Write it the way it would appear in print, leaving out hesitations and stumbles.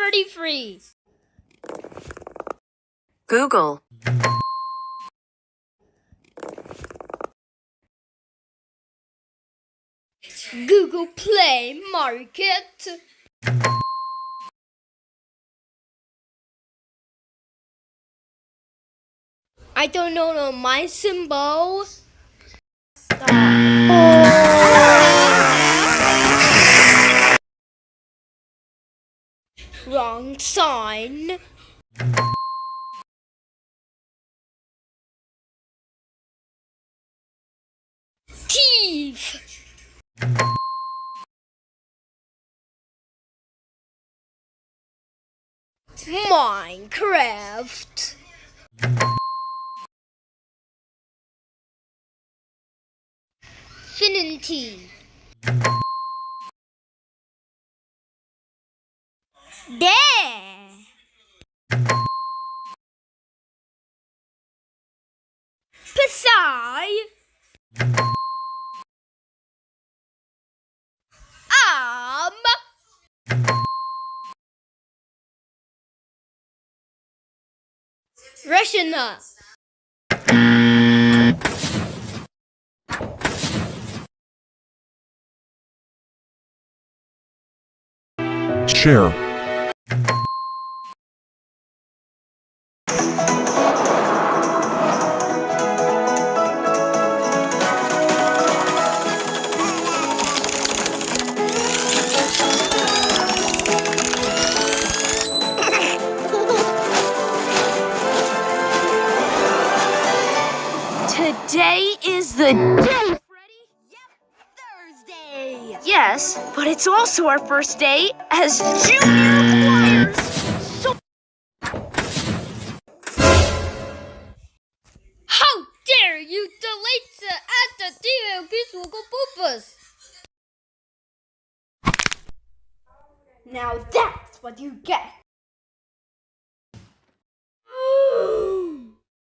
Freddy Free. Google. Google Play Market. I don't know my symbol. Wrong sign. Thief. Minecraft. Infinity. There. Psy. Russian. Share. Today is the day, Freddy. Yep, Thursday. Yes, but it's also our first day as junior choirs. So How dare you delete at the DLP purpose? Now that's what you get.